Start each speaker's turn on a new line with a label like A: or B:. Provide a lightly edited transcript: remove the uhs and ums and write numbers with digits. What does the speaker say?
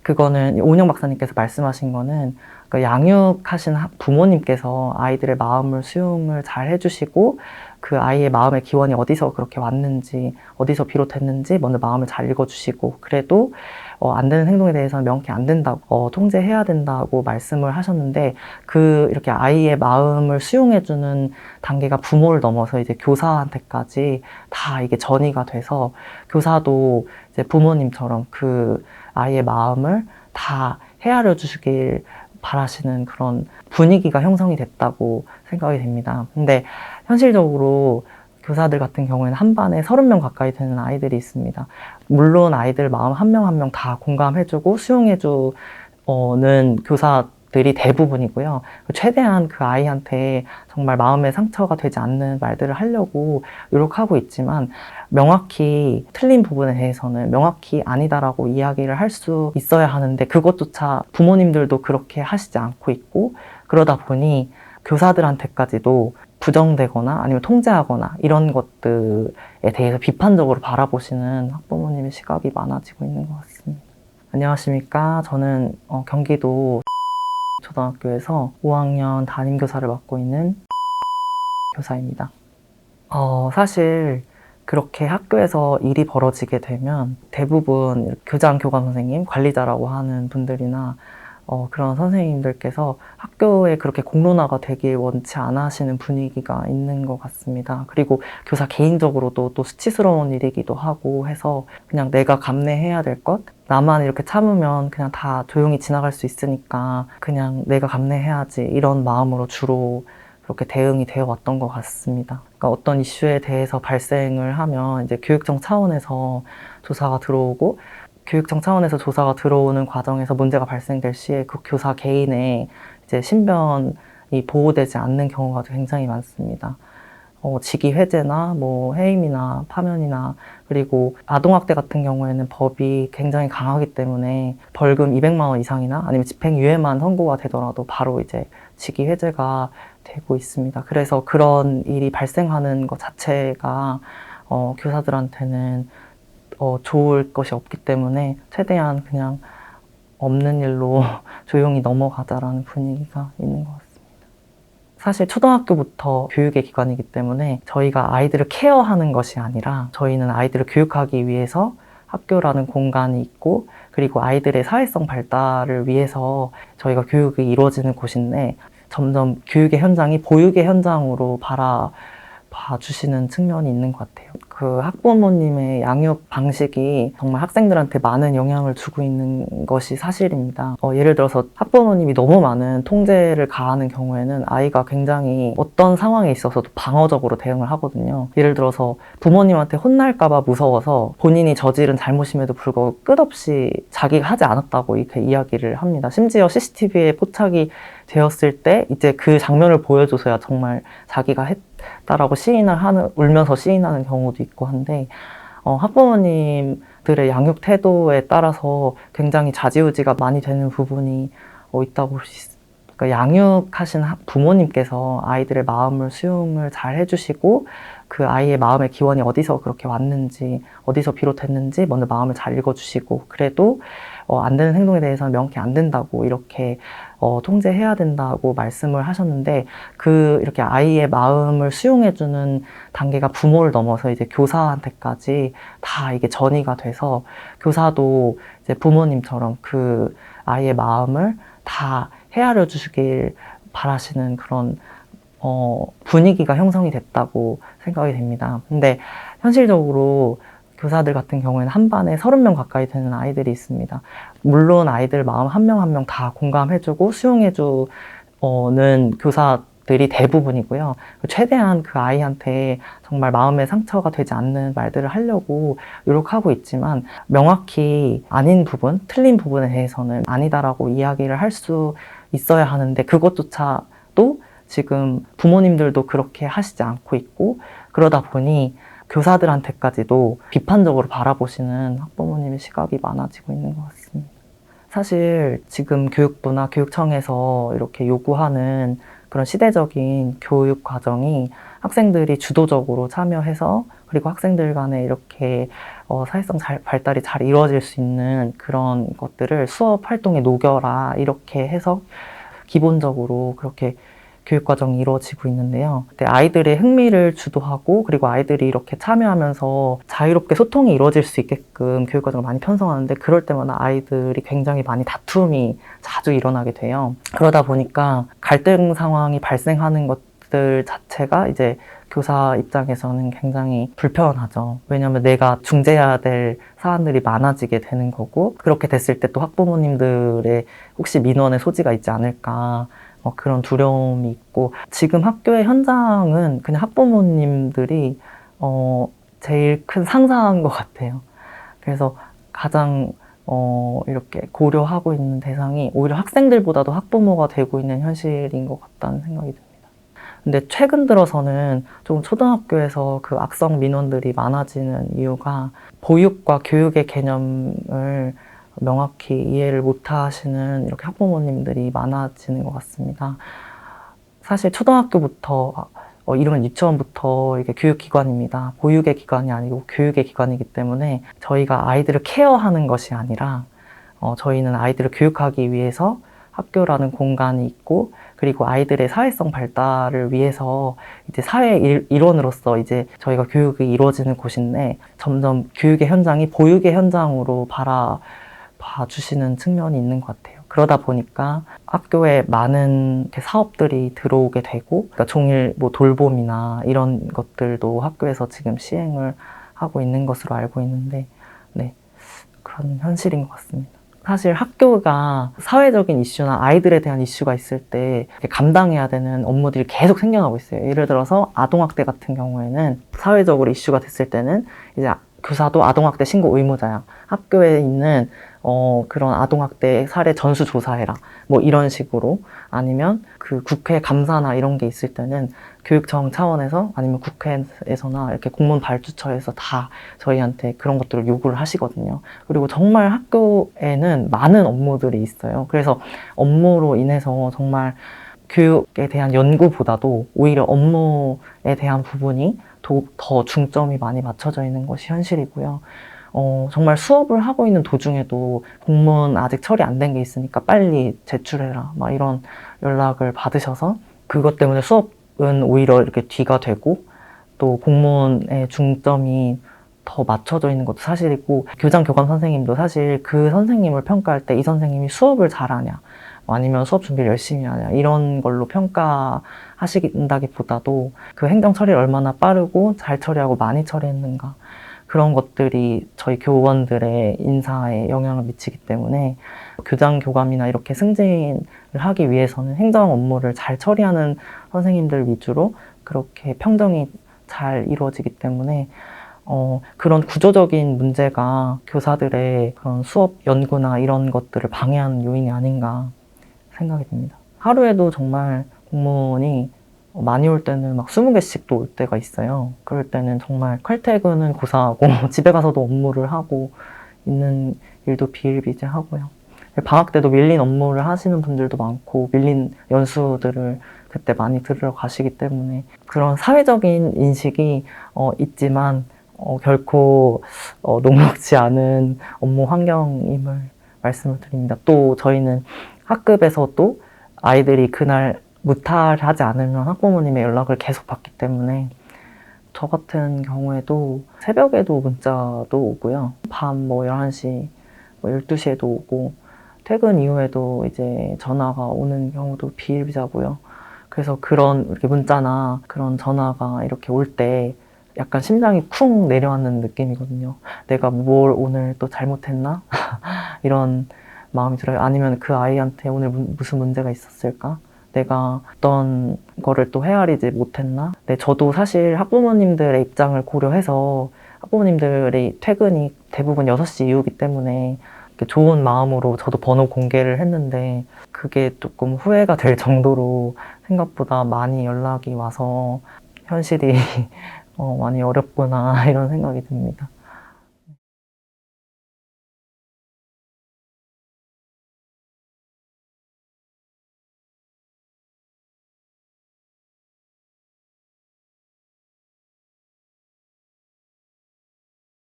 A: 그거는 오은영 박사님께서 말씀하신 거는 그 양육하신 부모님께서 아이들의 마음을 수용을 잘 해주시고 그 아이의 마음의 기원이 어디서 그렇게 왔는지, 어디서 비롯했는지 먼저 마음을 잘 읽어주시고, 그래도 안 되는 행동에 대해서는 명확히 안 된다고, 통제해야 된다고 말씀을 하셨는데, 이렇게 아이의 마음을 수용해주는 단계가 부모를 넘어서 이제 교사한테까지 다 이게 전이가 돼서, 교사도 이제 부모님처럼 그 아이의 마음을 다 헤아려 주시길 바라시는 그런 분위기가 형성이 됐다고 생각이 됩니다. 근데 현실적으로 교사들 같은 경우에는 한 반에 30명 가까이 되는 아이들이 있습니다. 물론 아이들 마음 한 명 한 명 다 공감해주고 수용해주는 교사들이 대부분이고요. 최대한 그 아이한테 정말 마음의 상처가 되지 않는 말들을 하려고 노력하고 있지만, 명확히 틀린 부분에 대해서는 명확히 아니다라고 이야기를 할 수 있어야 하는데, 그것조차 부모님들도 그렇게 하시지 않고 있고, 그러다 보니 교사들한테까지도 부정되거나 아니면 통제하거나 이런 것들에 대해서 비판적으로 바라보시는 학부모님의 시각이 많아지고 있는 것 같습니다. 안녕하십니까. 저는 경기도 초등학교에서 5학년 담임교사를 맡고 있는 교사입니다. 사실 그렇게 학교에서 일이 벌어지게 되면 대부분 교장, 교감 선생님, 관리자라고 하는 분들이나 그런 선생님들께서 학교에 그렇게 공론화가 되길 원치 않아 하시는 분위기가 있는 것 같습니다. 그리고 교사 개인적으로도 또 수치스러운 일이기도 하고 해서 그냥 내가 감내해야 될 것, 나만 이렇게 참으면 그냥 다 조용히 지나갈 수 있으니까 그냥 내가 감내해야지, 이런 마음으로 주로 그렇게 대응이 되어 왔던 것 같습니다. 그러니까 어떤 이슈에 대해서 발생을 하면 이제 교육청 차원에서 조사가 들어오고, 교육청 차원에서 조사가 들어오는 과정에서 문제가 발생될 시에 그 교사 개인의 이제 신변이 보호되지 않는 경우가 굉장히 많습니다. 직위 해제나 해임이나 파면이나, 그리고 아동학대 같은 경우에는 법이 굉장히 강하기 때문에 벌금 200만 원 이상이나 아니면 집행유예만 선고가 되더라도 바로 이제 직위 해제가 되고 있습니다. 그래서 그런 일이 발생하는 것 자체가 교사들한테는 좋을 것이 없기 때문에 최대한 그냥 없는 일로 조용히 넘어가자라는 분위기가 있는 것 같습니다. 사실 초등학교부터 교육의 기관이기 때문에 저희가 아이들을 케어하는 것이 아니라, 저희는 아이들을 교육하기 위해서 학교라는 공간이 있고, 그리고 아이들의 사회성 발달을 위해서 저희가 교육이 이루어지는 곳인데, 점점 교육의 현장이 보육의 현장으로 봐주시는 측면이 있는 것 같아요. 그 학부모님의 양육 방식이 정말 학생들한테 많은 영향을 주고 있는 것이 사실입니다. 예를 들어서 학부모님이 너무 많은 통제를 가하는 경우에는 아이가 굉장히 어떤 상황에 있어서도 방어적으로 대응을 하거든요. 예를 들어서 부모님한테 혼날까봐 무서워서 본인이 저지른 잘못임에도 불구하고 끝없이 자기가 하지 않았다고 이렇게 이야기를 합니다. 심지어 CCTV에 포착이 되었을 때 이제 그 장면을 보여줘서야 정말 자기가 했다라고 울면서 시인하는 경우도 있고 한데, 학부모님들의 양육 태도에 따라서 굉장히 좌지우지가 많이 되는 부분이 있다고 볼 수 있습니다. 그러니까 양육하신 부모님께서 아이들의 마음을 수용을 잘 해주시고, 그 아이의 마음의 기원이 어디서 그렇게 왔는지, 어디서 비롯했는지 먼저 마음을 잘 읽어주시고, 그래도 안 되는 행동에 대해서는 명확히 안 된다고, 이렇게 통제해야 된다고 말씀을 하셨는데, 이렇게 아이의 마음을 수용해주는 단계가 부모를 넘어서 이제 교사한테까지 다 이게 전이가 돼서, 교사도 이제 부모님처럼 그 아이의 마음을 다 헤아려 주시길 바라시는 그런 분위기가 형성이 됐다고 생각이 됩니다. 근데 현실적으로 교사들 같은 경우에는 한 반에 30명 가까이 되는 아이들이 있습니다. 물론 아이들 마음 한 명 한 명 다 공감해주고 수용해주는 교사들이 대부분이고요. 최대한 그 아이한테 정말 마음의 상처가 되지 않는 말들을 하려고 노력하고 있지만, 명확히 아닌 부분, 틀린 부분에 대해서는 아니다라고 이야기를 할 수 있어야 하는데, 그것조차도 지금 부모님들도 그렇게 하시지 않고 있고, 그러다 보니 교사들한테까지도 비판적으로 바라보시는 학부모님의 시각이 많아지고 있는 것 같습니다. 사실 지금 교육부나 교육청에서 이렇게 요구하는 그런 시대적인 교육 과정이 학생들이 주도적으로 참여해서, 그리고 학생들 간에 이렇게 사회성 발달이 잘 이루어질 수 있는 그런 것들을 수업 활동에 녹여라 이렇게 해서 기본적으로 그렇게 교육과정이 이루어지고 있는데요. 아이들의 흥미를 주도하고 그리고 아이들이 이렇게 참여하면서 자유롭게 소통이 이루어질 수 있게끔 교육과정을 많이 편성하는데 그럴 때마다 아이들이 굉장히 많이 다툼이 자주 일어나게 돼요. 그러다 보니까 갈등 상황이 발생하는 것들 자체가 이제 교사 입장에서는 굉장히 불편하죠. 왜냐하면 내가 중재해야 될 사안들이 많아지게 되는 거고 그렇게 됐을 때 또 학부모님들의 혹시 민원의 소지가 있지 않을까 그런 두려움이 있고 지금 학교의 현장은 그냥 학부모님들이 제일 큰 상사인 것 같아요. 그래서 가장 이렇게 고려하고 있는 대상이 오히려 학생들보다도 학부모가 되고 있는 현실인 것 같다는 생각이 듭니다. 근데 최근 들어서는 좀 초등학교에서 그 악성 민원들이 많아지는 이유가 보육과 교육의 개념을 명확히 이해를 못 하시는 이렇게 학부모님들이 많아지는 것 같습니다. 사실 초등학교부터 이름은 유치원부터 이게 교육기관입니다. 보육의 기관이 아니고 교육의 기관이기 때문에 저희가 아이들을 케어하는 것이 아니라 저희는 아이들을 교육하기 위해서 학교라는 공간이 있고 그리고 아이들의 사회성 발달을 위해서 이제 사회 일원으로서 이제 저희가 교육이 이루어지는 곳인데 점점 교육의 현장이 보육의 현장으로 봐주시는 측면이 있는 것 같아요. 그러다 보니까 학교에 많은 사업들이 들어오게 되고 그러니까 종일 뭐 돌봄이나 이런 것들도 학교에서 지금 시행을 하고 있는 것으로 알고 있는데 네, 그런 현실인 것 같습니다. 사실 학교가 사회적인 이슈나 아이들에 대한 이슈가 있을 때 감당해야 되는 업무들이 계속 생겨나고 있어요. 예를 들어서 아동학대 같은 경우에는 사회적으로 이슈가 됐을 때는 이제 교사도 아동학대 신고 의무자야. 학교에 있는 그런 아동학대 사례 전수조사해라. 뭐 이런 식으로 아니면 그 국회 감사나 이런 게 있을 때는 교육청 차원에서 아니면 국회에서나 이렇게 공무원 발주처에서 다 저희한테 그런 것들을 요구를 하시거든요. 그리고 정말 학교에는 많은 업무들이 있어요. 그래서 업무로 인해서 정말 교육에 대한 연구보다도 오히려 업무에 대한 부분이 더 중점이 많이 맞춰져 있는 것이 현실이고요. 정말 수업을 하고 있는 도중에도 공문 아직 처리 안 된 게 있으니까 빨리 제출해라. 막 이런 연락을 받으셔서 그것 때문에 수업은 오히려 이렇게 뒤가 되고 또 공문의 중점이 더 맞춰져 있는 것도 사실이고 교장 교감 선생님도 사실 그 선생님을 평가할 때 이 선생님이 수업을 잘하냐 아니면 수업 준비를 열심히 하냐 이런 걸로 평가하신다기보다도 그 행정 처리를 얼마나 빠르고 잘 처리하고 많이 처리했는가 그런 것들이 저희 교원들의 인사에 영향을 미치기 때문에 교장 교감이나 이렇게 승진을 하기 위해서는 행정 업무를 잘 처리하는 선생님들 위주로 그렇게 평등이 잘 이루어지기 때문에 그런 구조적인 문제가 교사들의 그런 수업 연구나 이런 것들을 방해하는 요인이 아닌가 생각이 듭니다. 하루에도 정말 공무원이 많이 올 때는 막 20개씩도 올 때가 있어요. 그럴 때는 정말 칼퇴근은 고사하고 집에 가서도 업무를 하고 있는 일도 비일비재하고요. 방학 때도 밀린 업무를 하시는 분들도 많고 밀린 연수들을 그때 많이 들으러 가시기 때문에 그런 사회적인 인식이 있지만 결코 녹록지 않은 업무 환경임을 말씀을 드립니다. 또 저희는 학급에서도 아이들이 그날 무탈하지 않으면 학부모님의 연락을 계속 받기 때문에 저 같은 경우에도 새벽에도 문자도 오고요. 밤 11시, 12시에도 오고 퇴근 이후에도 이제 전화가 오는 경우도 비일비재하고요. 그래서 그런 이렇게 문자나 그런 전화가 이렇게 올 때 약간 심장이 쿵 내려앉는 느낌이거든요. 내가 뭘 오늘 또 잘못했나? 이런 마음이 들어요. 아니면 그 아이한테 오늘 무슨 문제가 있었을까? 내가 어떤 거를 또 헤아리지 못했나? 네, 저도 사실 학부모님들의 입장을 고려해서 학부모님들의 퇴근이 대부분 6시 이후이기 때문에 좋은 마음으로 저도 번호 공개를 했는데 그게 조금 후회가 될 정도로 생각보다 많이 연락이 와서 현실이 많이 어렵구나 이런 생각이 듭니다.